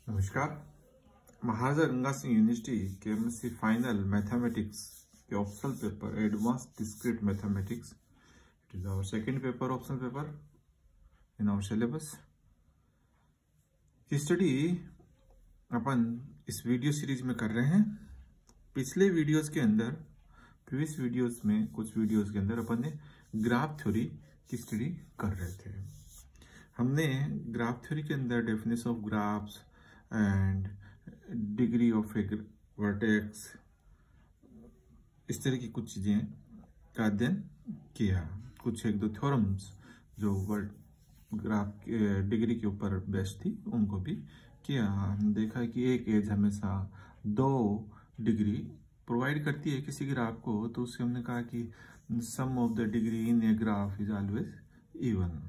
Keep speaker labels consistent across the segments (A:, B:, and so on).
A: नमस्कार। Maharaja Ganga Singh university chemistry final mathematics के optional paper advance discrete mathematics, it is our second paper, optional paper in our syllabus. ये study अपन इस video series में कर रहे हैं। पिछले वीडियोस के अंदर, प्रीवियस वीडियोस में, कुछ वीडियोस के अंदर अपन ने ग्राफ थ्योरी की स्टडी कर रहे थे। हमने ग्राफ थ्योरी के अंदर definition of graphs and degree of A vertex, इस तरह की कुछ चीजें का अध्ययन किया। कुछ एक दो थ्योरम्स जो ग्राफ डिग्री के ऊपर बेस्ड थी उनको भी किया। हम देखा कि एक एज हमेशा 2 डिग्री प्रोवाइड करती है किसी ग्राफ को, तो उससे हमने कहा कि sum of the degree in a graph is always even.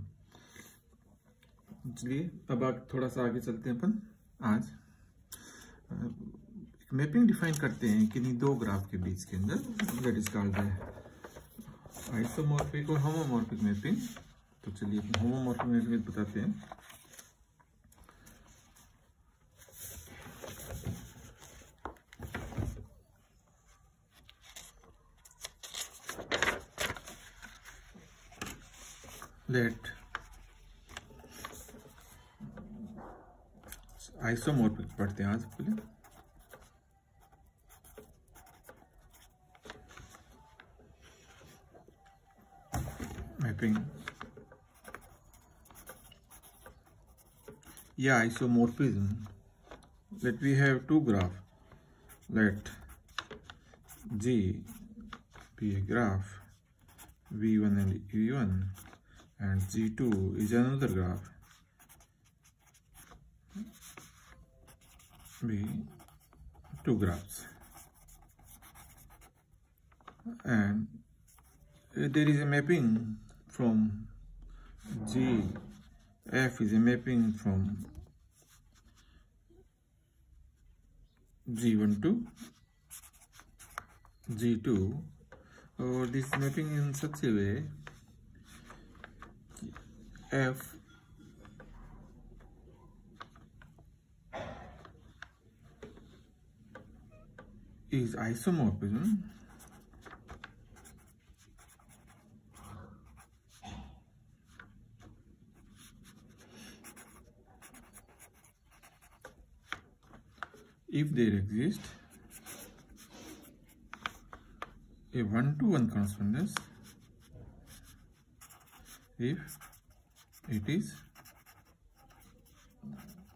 A: चलिए अब थोड़ा सा आगे चलते हैं। अपन आज एक मैपिंग डिफाइन करते हैं किन्हीं दो ग्राफ के बीच के अंदर, दैट इज कॉल्ड आइसोमॉर्फिक और होमोमॉर्फिक मैपिंग। तो चलिए होमोमॉर्फिक मैपिंग बताते हैं। लेट आइसोमॉर्फिक पढ़ते हैं आज पहले। मैपिंग या isomorphism. Let we have two graph, let G be a graph V1 and E1 and G2 is another graph be two graphs, and there is a mapping from G. F is a mapping from G1 to G2, or this mapping in such a way F is isomorphism if there exists a one-to-one correspondence, if it is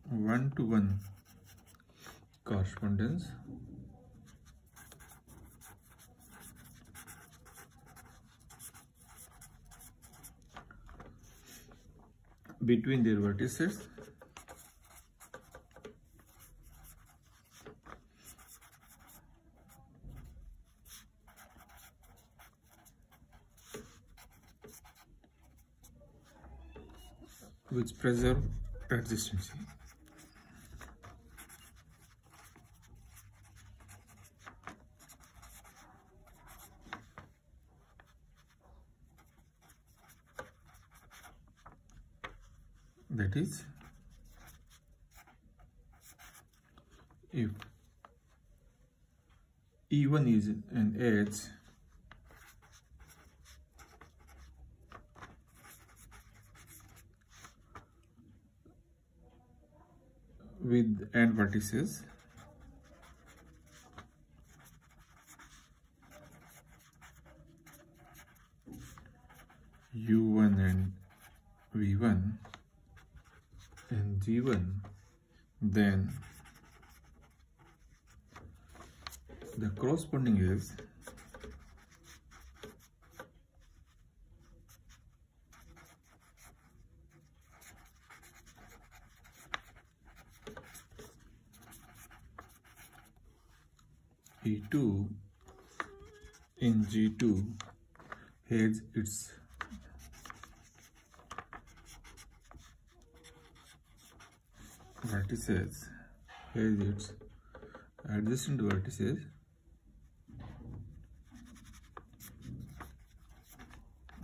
A: one-to-one correspondence between their vertices which preserve adjacency. That is, if E1 is an edge with end vertices U1 and V1 and G1, then the corresponding is E2 in G2 has its vertices, has its adjacent vertices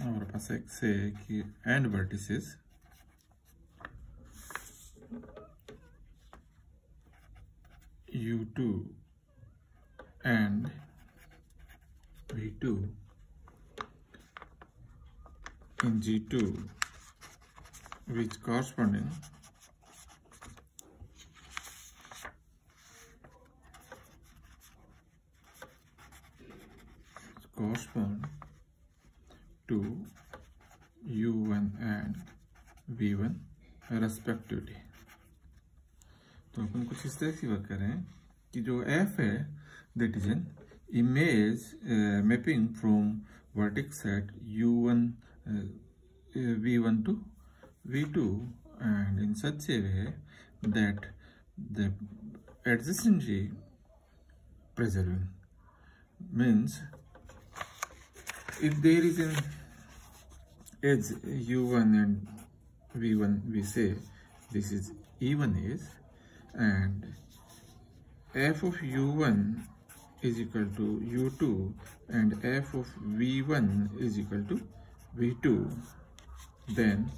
A: हमारे पास एक से कि end vertices U2 and V2 in G2, which correspond to U1 and V1 respectively. तो अपन कुछ इस तरह से बात कर रहे हैं कि जो F है that is an image mapping from vertex set U1 V1 to V2 and in such a way that the adjacency preserving means if there is an edge U1 and V1, we say this is E1 is, and f of U1 is equal to U2 and f of V1 is equal to V2, then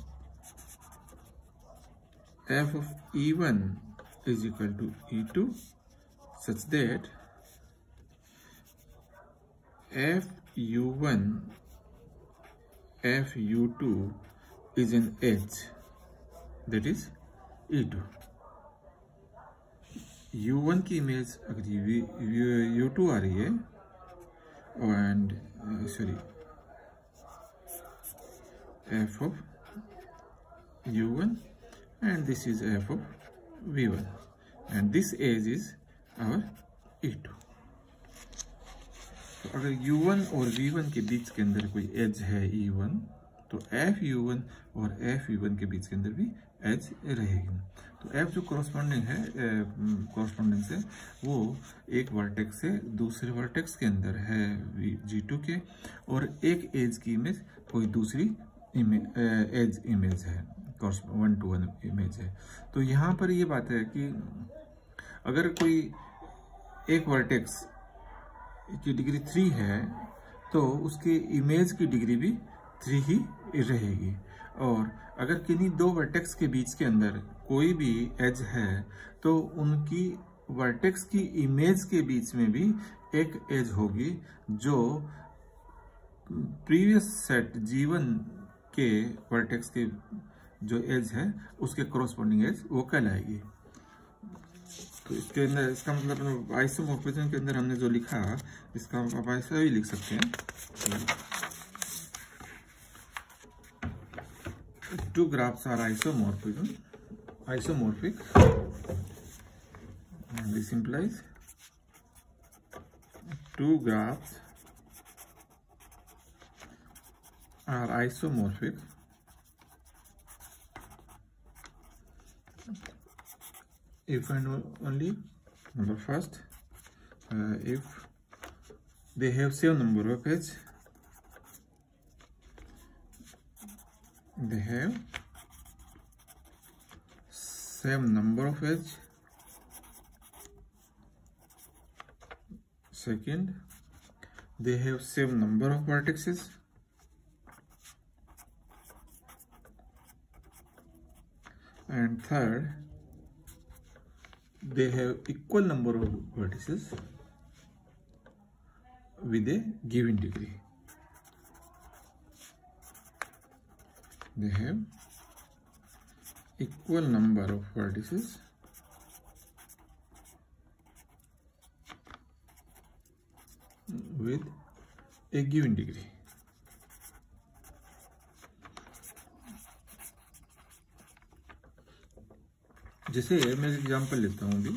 A: f of E1 is equal to E2 such that f U1 f U2 is an edge that is E2। U1 की image अगर U2 आ रही है and sorry f of U1 and this is f of V1 and this edge is our E2। तो अगर U1 और V1 के बीच के अंदर कोई एज है E1 तो f U1 और f V1 के बीच के अंदर भी एज रहेगी। तो f जो कॉरस्पॉन्डिंग है कॉरस्पॉन्डेंस है वो एक वर्टेक्स से दूसरे वर्टेक्स के अंदर है G2 के और एक एज की इमेज कोई दूसरी एज इमेज है 1-to-1 इमेज है। तो यहाँ पर ये बात है कि अगर कोई एक वर्टेक्स की डिग्री 3 है तो उसके इमेज की डिग्री भी 3 ही रहेगी और अगर किन्हीं दो वर्टेक्स के बीच के अंदर कोई भी एज है तो उनकी वर्टेक्स की इमेज के बीच में भी एक एज होगी जो प्रीवियस सेट G1 के वर्टेक्स के जो एज है उसके कॉरस्पॉन्डिंग एज वो कहलाएगी। तो इसके अंदर इसका मतलब आइसोमॉर्फिज्म के अंदर हमने जो लिखा इसका आप ऐसा भी लिख सकते हैं two graphs are isomorphic and this implies two graphs are isomorphic if and only number first if they have same number of edges, they have same number of edges. Second, they have same number of vertices. And third, they have equal number of vertices with a given degree. They have equal number of vertices with a given degree. जैसे मैं example लेता हूं अभी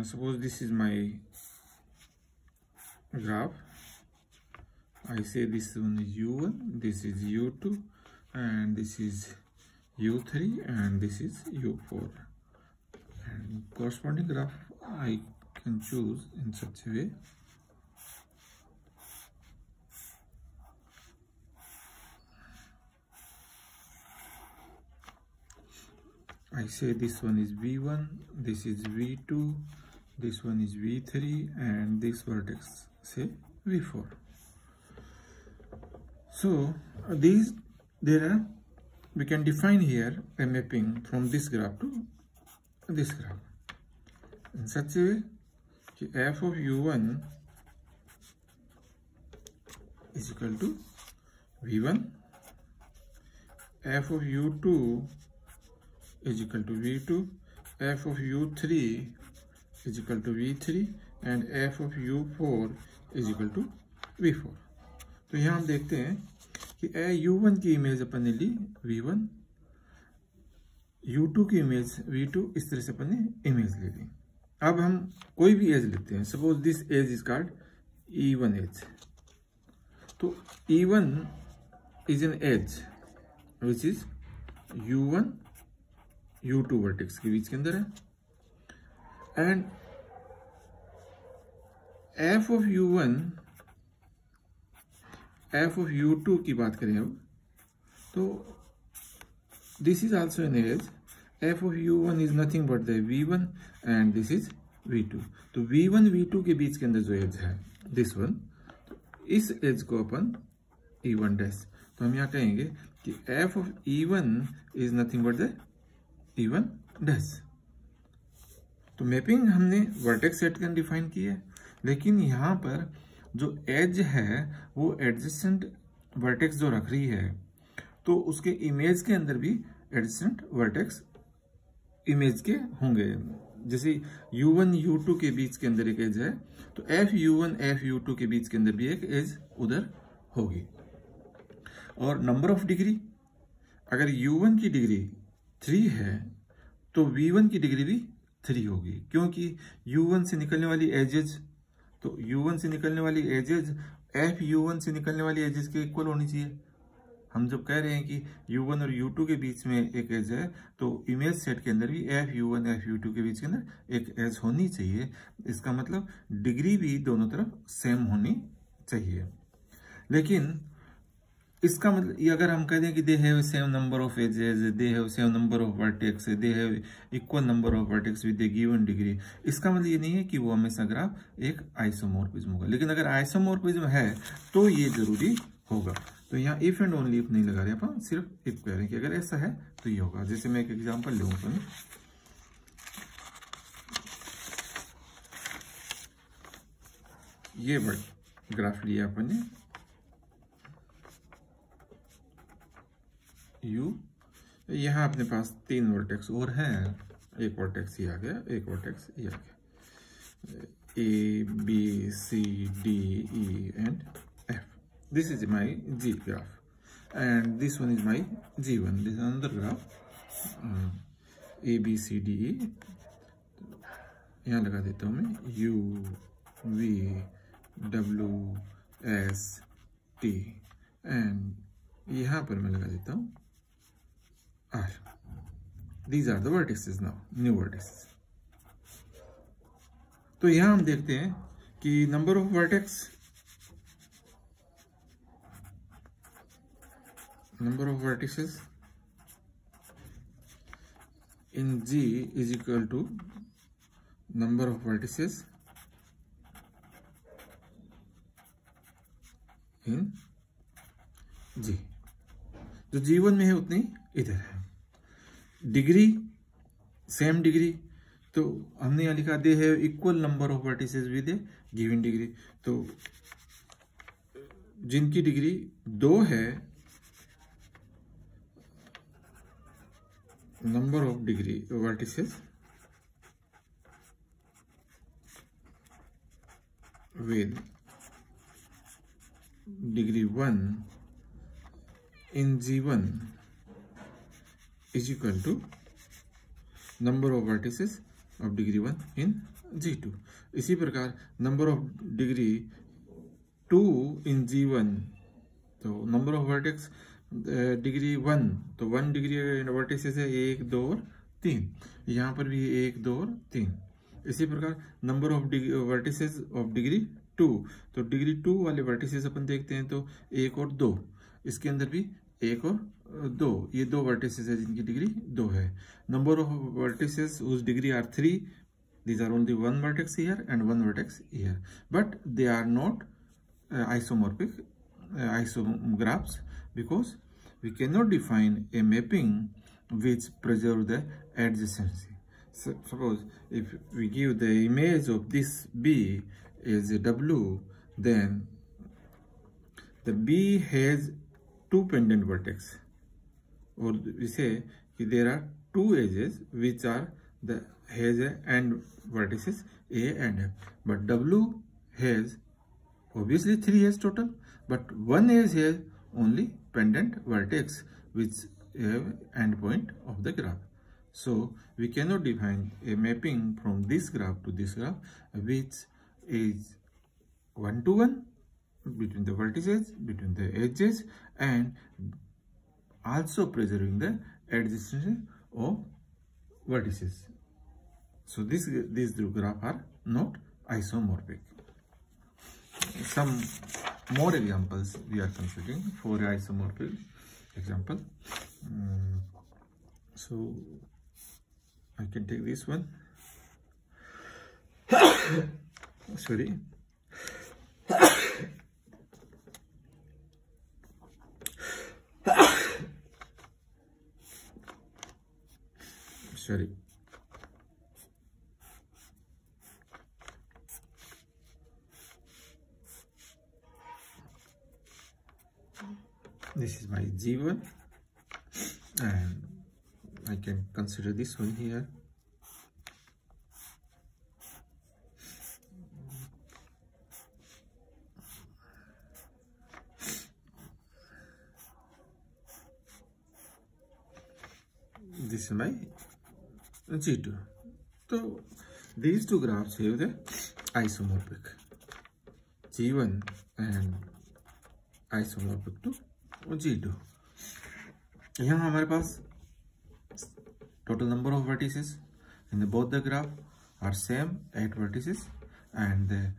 A: suppose this is my graph. I say this one is U1, this is U2 and this is U3 and this is U4 and corresponding graph I can choose in such a way. I say this one is V1, this is V2, this one is V3 and this vertex say V4. So these there are, we can define here a mapping from this graph to this graph in such a way कि f of u1 is equal to v1, f of u2 is equal to v2, f of u3 is equal to v3 and f of u4 is equal to v4. तो यहाँ हम देखते हैं कि u1 की image अपन ने ली v1, u2 की image v2, इस तरह से अपन ने इमेज ले ली। अब हम कोई भी एज लेते हैं, suppose this edge is called e1 edge. तो e1 is an edge which is u1 u2 vertex के बीच के अंदर है, and f of u1 f of u2 की बात करें अब, तो this is also an edge, f of u1 is nothing but the v1 and this is v2। तो v1 v2 के बीच के अंदर जो एज है दिस वन, तो इस एज को अपन e1 डैश, तो हम यहाँ कहेंगे कि f of e1 is nothing but the e1 dash. तो मैपिंग हमने वर्टेक्स सेट का डिफाइन की है, लेकिन यहाँ पर जो एज है वो एडजेसेंट वर्टेक्स जो रख रही है, तो उसके इमेज के अंदर भी एडजेसेंट वर्टेक्स इमेज के होंगे। जैसे u1 u2 के बीच के अंदर एक एज है, तो f(u1) f(u2) के बीच के अंदर भी एक एज उधर होगी। और नंबर ऑफ डिग्री, अगर u1 की डिग्री 3 है तो v1 की डिग्री भी 3 होगी, क्योंकि u1 से निकलने वाली एजेज, तो u1 से निकलने वाली एजेज f(u1) से निकलने वाली एजेज के इक्वल होनी चाहिए। हम जब कह रहे हैं कि u1 और u2 के बीच में एक एज है, तो इमेज सेट के अंदर भी f(u1) f(u2) के बीच के अंदर एक एज होनी चाहिए। इसका मतलब डिग्री भी दोनों तरफ सेम होनी चाहिए। लेकिन इसका मतलब ये अगर हम कह दें कि they have same number of edges, they have same number of vertex, they have equal number of vertex with the given degree, इसका मतलब ये नहीं है कि वो हमेशा ग्राफ एक आइसोमॉर्फिज्म होगा। लेकिन अगर आइसोमॉर्फिज्म है तो ये जरूरी होगा। तो यहाँ इफ एंड ओनली इफ नहीं लगा रहे अपन, सिर्फ इफ कह रहे हैं कि अगर ऐसा है तो ये होगा। जैसे मैं एक एग्जाम्पल लूंगा, ये ग्राफ लिया अपन ने u, यहाँ अपने पास 3 वर्टेक्स और हैं, एक वर्टेक्स ये आ गया, एक वर्टेक्स ये आ गया, A B C D E and F. This is my G graph and this one is my G1. This is another graph, A B C D E, यहाँ लगा देता हूँ मैं U V W S T and यहाँ पर मैं लगा देता हूँ R. These are the vertices now, new vertices. तो यहां हम देखते हैं कि number of vertex, number of vertices in G is equal to number of vertices in G। जो G1 में है उतनी इधर है। डिग्री सेम डिग्री, तो हमने यहाँ लिखा दे have equal number of vertices with A given degree. तो जिनकी डिग्री 2 है, number of degree vertices with degree 1 in G1 is equal to number of vertices of degree 1 in G2। इसी प्रकार number of degree 2 in G1, तो number of vertex degree 1, तो 1 degree vertices है 1 2 और 3, यहाँ पर भी 1 2 और 3। इसी प्रकार number of vertices of degree 2, तो डिग्री 2 वाले वर्टिसेस अपन देखते हैं तो 1 और 2, इसके अंदर भी 1 और 2, ये 2 वर्टिसेस है जिनकी डिग्री 2 है। Number of vertices whose degree are 3, these are only 1 vertex here and 1 vertex here, but they are not isomorphic isographs because we cannot define a mapping which preserve the adjacency. So suppose if we give the image of this B as a W, then the B has two pendant vertex, or we say there are two edges which are has a end vertices A and F, but W has obviously 3 edges total, but one edge has only pendant vertex which have end point of the graph. So we cannot define a mapping from this graph to this graph which is one-to-one between the vertices, between the edges, and also preserving the adjacency of vertices. So these two graphs are not isomorphic. Some more examples we are considering for isomorphic example. So I can take this one. Sorry. Sorry. This is my G1, and I can consider this one here. This is my G2. So these two graphs have the isomorphic, G1 and isomorphic to G2. यहाँ हमारे पास total number of vertices in both the graph are same, 8 vertices, and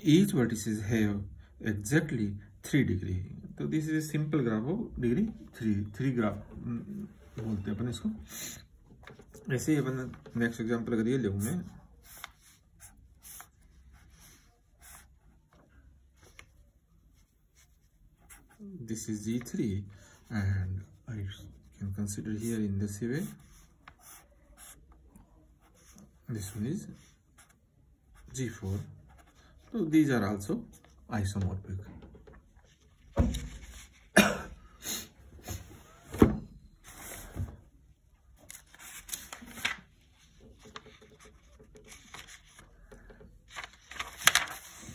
A: each vertices have exactly 3 degree. So this is a simple graph of degree 3 graph बोलते हैं अपन इसको. ऐसे ही अपन next example अगर ये लूँ मैं, this is G3 and I can consider here in this way. This one is G4. So these are also isomorphic.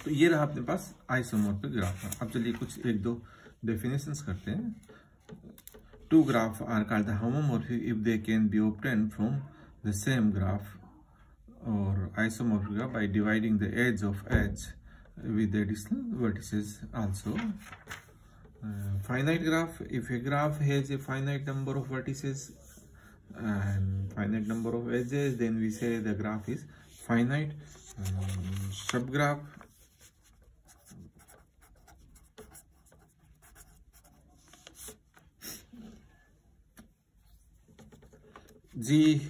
A: तो ये रहा अपने पास आइसोमोर्फिक ग्राफ. अब चलिए कुछ एक दो डेफिनेशंस करते हैं. Two graphs are called the homomorphic if they can be obtained from the same graph, or isomorphic graph by dividing the edge of H with the additional vertices. Also, finite graph, if a graph has a finite number of vertices and finite number of edges, then we say the graph is finite. Subgraph, GVE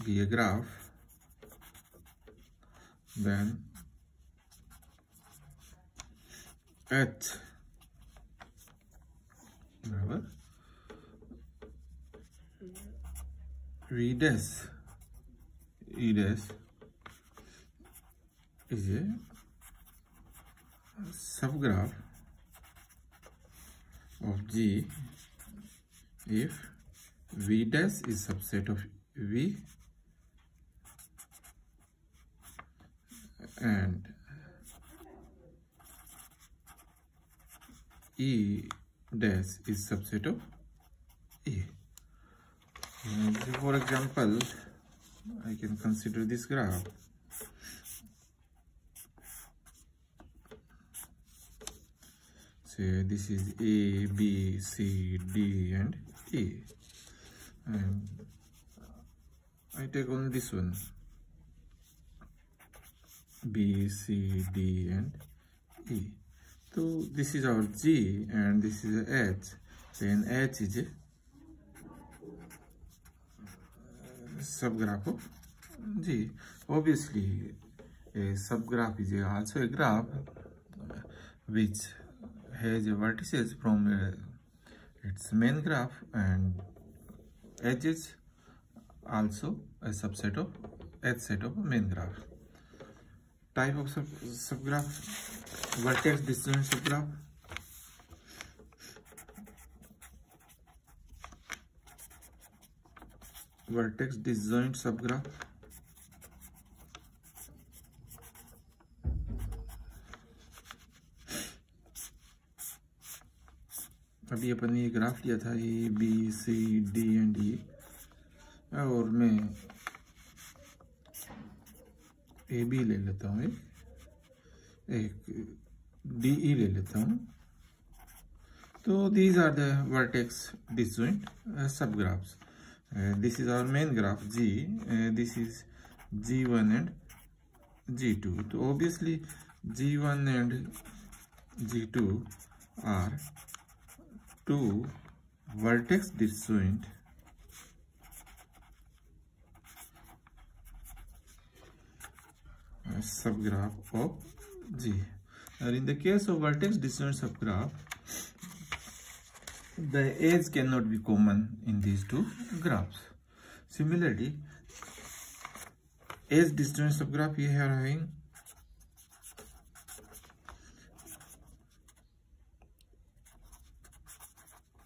A: be a graph, then H बराबर V dash E dash is a subgraph of G if V dash is subset of V and E dash is subset of E. For example, I can consider this graph. Say this is A, B, C, D and E, and I take only this one, B, C, D and E. So this is our G and this is H. Then H is a subgraph of G. obviously a subgraph is also a graph which has a vertices from its main graph and edges also a subset of edge set of main graph. Type of subgraph: vertex disjoint subgraph, vertex disjoint subgraph, अभी अपन ने ये graph लिया था A B C D and E, और मैं A B ले लेता हूँ, एक डी ई ले लेता हूँ. तो these are the vertex disjoint subgraphs. This is our main graph G. This is G1 and G2. So obviously G1 and G2 are two vertex disjoint subgraph of G. And in the case of vertex disjoint subgraph, the edge cannot be common in these two graphs. Similarly, edge disjoint subgraph here having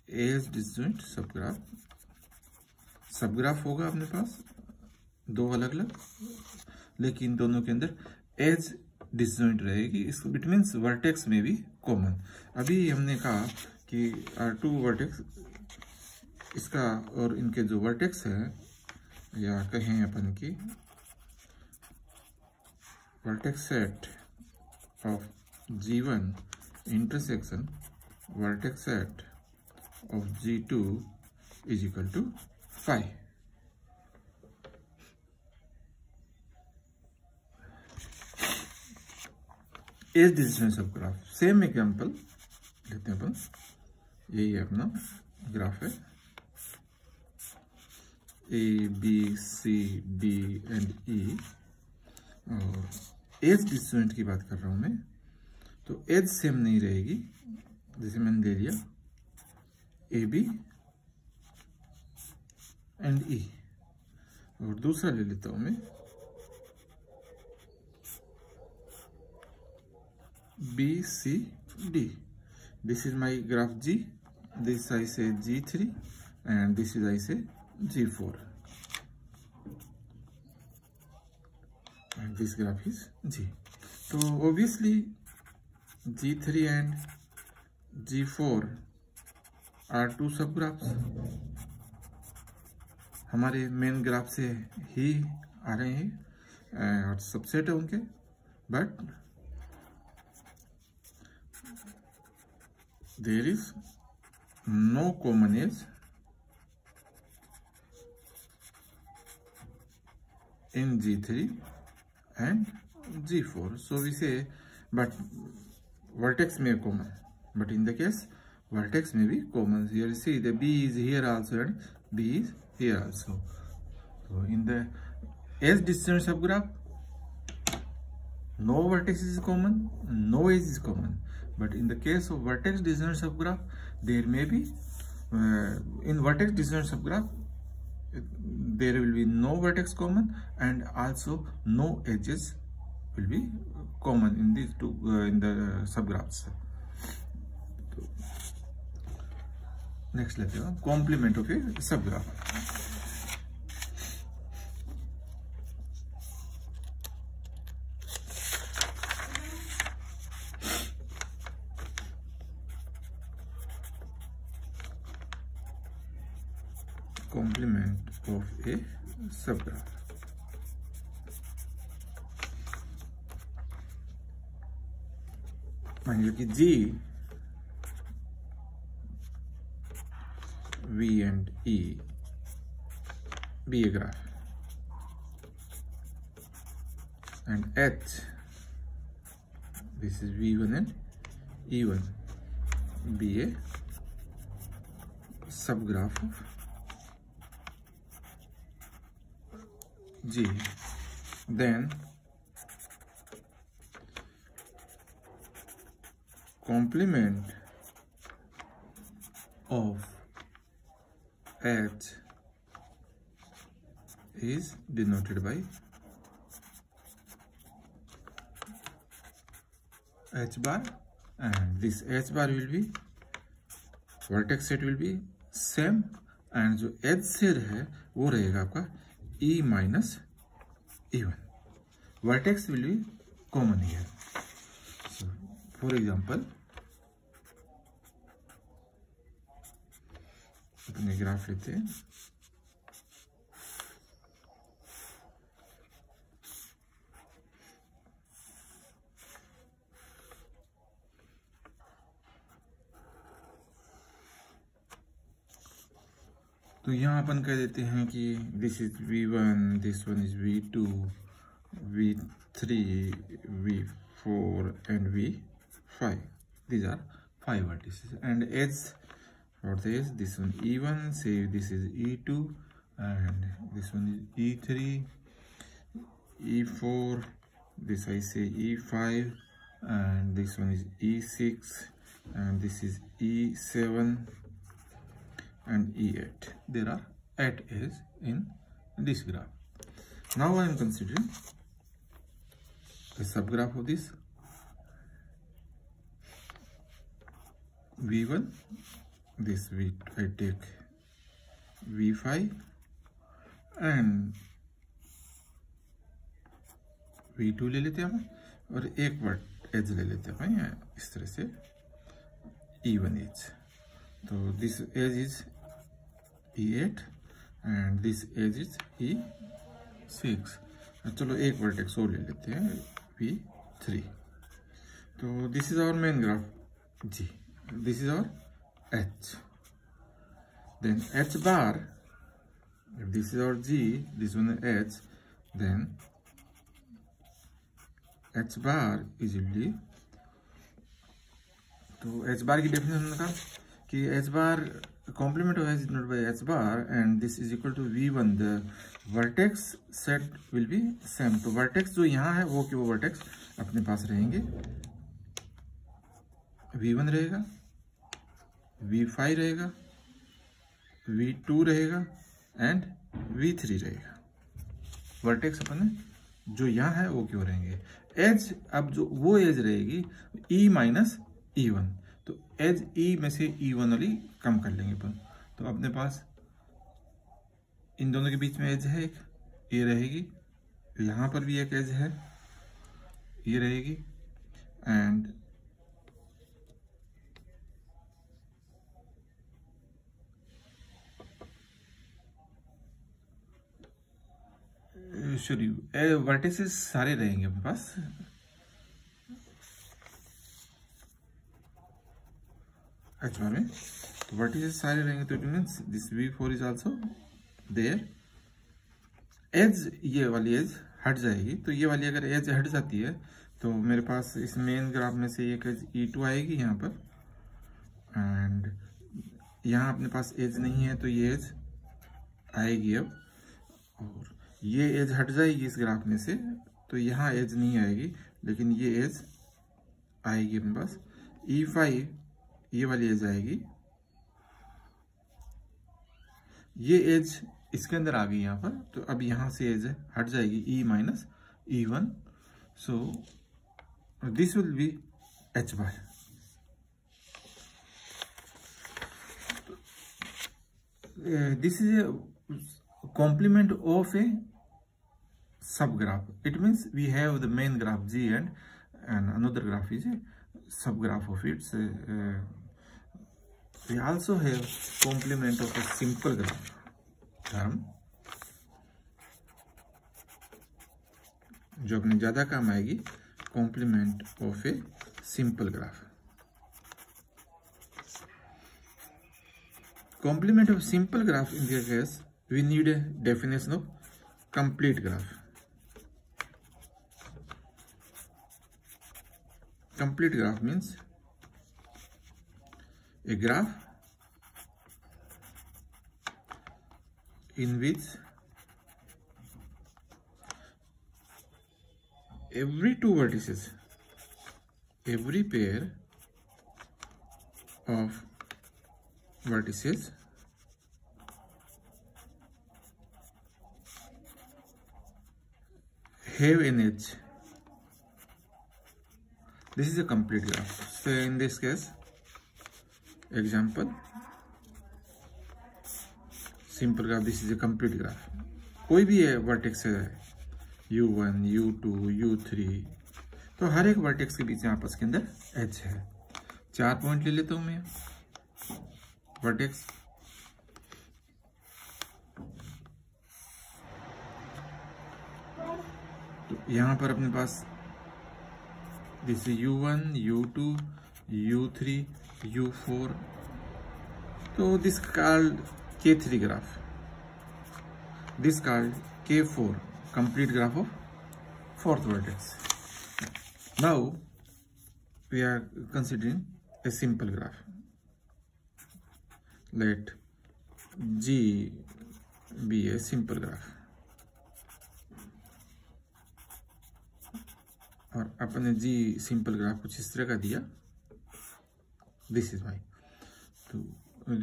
A: edge disjoint subgraph. Subgraph होगा अपने पास दो अलग अलग, लेकिन दोनों के अंदर as disjoint रहेगी. इसको इट मीन्स वर्टेक्स में भी कॉमन. अभी हमने कहा कि R2 वर्टेक्स इसका और इनके जो वर्टेक्स है, या कहें अपन की vertex set of G1 intersection vertex set of G2 is equal to 5. Edge disjoint subgraph. Same example लेते हैं अपन. यही है अपना ग्राफ है A B C D and E, और एज डिसजॉइंट की बात कर रहा हूं मैं. तो एज सेम नहीं रहेगी. जैसे मैंने ले लिया ए बी एंड ई, और दूसरा ले लेता हूं मैं B, C, D. This is my graph G. This I say G3 and this is I say G4. And this graph is G. So obviously G3 and G4 are two subgraphs. हमारे main graph से ही आ रहे हैं और subset है उनके, but there is no common edge in G3 and G4. So we say, but vertex may common, but in the case vertex may be common. Here you see the B is here also and B is here also. So in the edge disjoint subgraph, no vertex is common, no edge is common. But in the case of vertex disjoint subgraph, there may be in vertex disjoint subgraph there will be no vertex common and also no edges will be common in these two in the subgraphs. Next लेते हैं complement of a subgraph. Complement of a subgraph. मान लीजिए कि G, V and E be a graph, and H, this is V1 and E1, be a subgraph of G. then complement of H is denoted by H bar, and this H bar will be vertex set will be same, and जो edge set है वो रहेगा आपका E minus E1. Vertex will be common here. So, for example, अपने graph लेते हैं. तो यहाँ अपन कह देते हैं कि this is V1, this one is V2, V3, V4 and V5. These are 5 vertices, and edge for this one E1, say this is E2, and this one is E3, E4, this I say E5, and this one is E6, and this is E7 and E8. There are 8 edges in this graph. Now I am considering a subgraph of this. V1, this I take V5 and V2 ले लेते हैं और एक वर्ट as ले लेते हैं इस तरह से E1 एज. तो this edge is E8 and this edge is E6. चलो एक वर्टेक्स और ले लेते हैं V3. तो this is our main graph G. This is our H. Then H bar, if this is our G, this one is H, then H bar is equally, तो H bar की definition निकाल कि H bar complement of H is denoted by H bar, and this is equal to V1. The vertex set will be same. तो vertex जो यहाँ है वो कि वो vertex अपने पास रहेंगे. V1 रहेगा, V5 रहेगा, V2 रहेगा and V3 रहेगा. vertex अपन जो यहाँ है वो क्यों रहेंगे. एज अब जो वो एज रहेगी E माइनस E1, तो एज E में से E1 वाली कम कर लेंगे अपन. तो अपने पास इन दोनों के बीच में एज है एक, ये रहेगी. यहाँ पर भी एक एज है, ये रहेगी. एंड सॉरी वर्टिसेस सारे रहेंगे अपने पास. अच्छा में तो वर्टिसेस सारे रहेंगे, तो it means this V4 is also there. Edge ये वाली एज हट जाएगी, तो ये वाली अगर एज हट जाती है तो मेरे पास इस मेन ग्राफ में से एक एज E2 आएगी यहाँ पर, एंड यहाँ अपने पास एज नहीं है तो ये एज आएगी अब, और ये एज हट जाएगी इस ग्राफ में से, तो यहाँ एज नहीं आएगी लेकिन ये एज आएगी अपने पास. E5 ये वाली एज आएगी, ये एज इसके अंदर आ गई यहाँ पर, तो अब यहाँ से एज हट जाएगी E minus E1. So this will be H bar. This is a complement of a subgraph. It means we have the main graph G and another graph is a subgraph of it. We also have complement of a simple graph term, जो अपने ज्यादा काम आएगी. complement of a simple graph. Complement of simple graph, in this case we need a definition of complete graph. Complete graph means a graph in which every two vertices, every pair of vertices have an edge. This is a complete graph. So in this case, example, simple graph. This is a complete graph. कोई भी vertex है u1, u2, u3, तो हर एक vertex के बीच में आपस के अंदर एज है। 4 पॉइंट ले लेता हूं मैं वर्टेक्स। तो यहां पर अपने पास this u1, u2, u3, u4, तो this called K3 graph, this called K4, complete graph of fourth vertex. Now we are considering a simple graph. Let G be a simple graph. और अपने G simple graph कुछ इस तरह का दिया. This is why. तो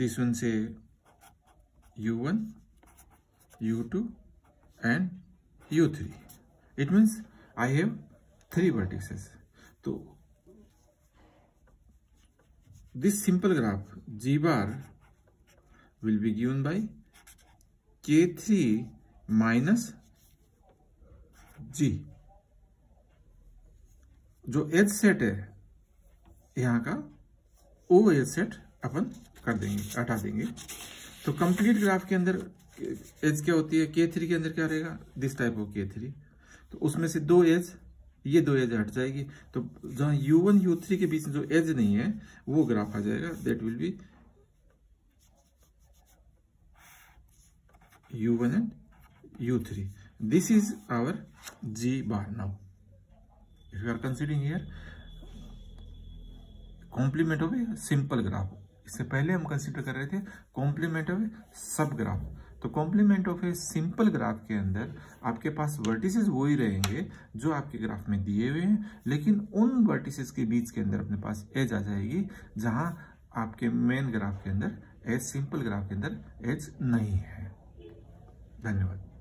A: this one say U1, U2 and U3. It means I have 3 vertices. So this simple graph G bar will be given by K3 minus G. जो as set है यहाँ का, वो एज सेट अपन कर देंगे, हटा देंगे। तो कंप्लीट ग्राफ के अंदर एज क्या होती है? K3 के अंदर क्या रहेगा? This type of K3। तो उसमें से 2 एज, ये 2 एज हट जाएगी, तो जहां U1 U3 के बीच में जो एज नहीं है वो ग्राफ आ जाएगा। That will be U1 and U3। This is our G bar now. If you are considering here complement of a simple graph. इससे पहले हम कंसीडर कर रहे थे complement of A subgraph. तो complement of a simple graph के अंदर आपके पास वर्टिसेस वही रहेंगे जो आपके ग्राफ में दिए हुए हैं, लेकिन उन वर्टिसेस के बीच के अंदर अपने पास एज आ जाएगी जहां आपके मेन ग्राफ के अंदर एज, सिंपल ग्राफ के अंदर एज नहीं है। धन्यवाद।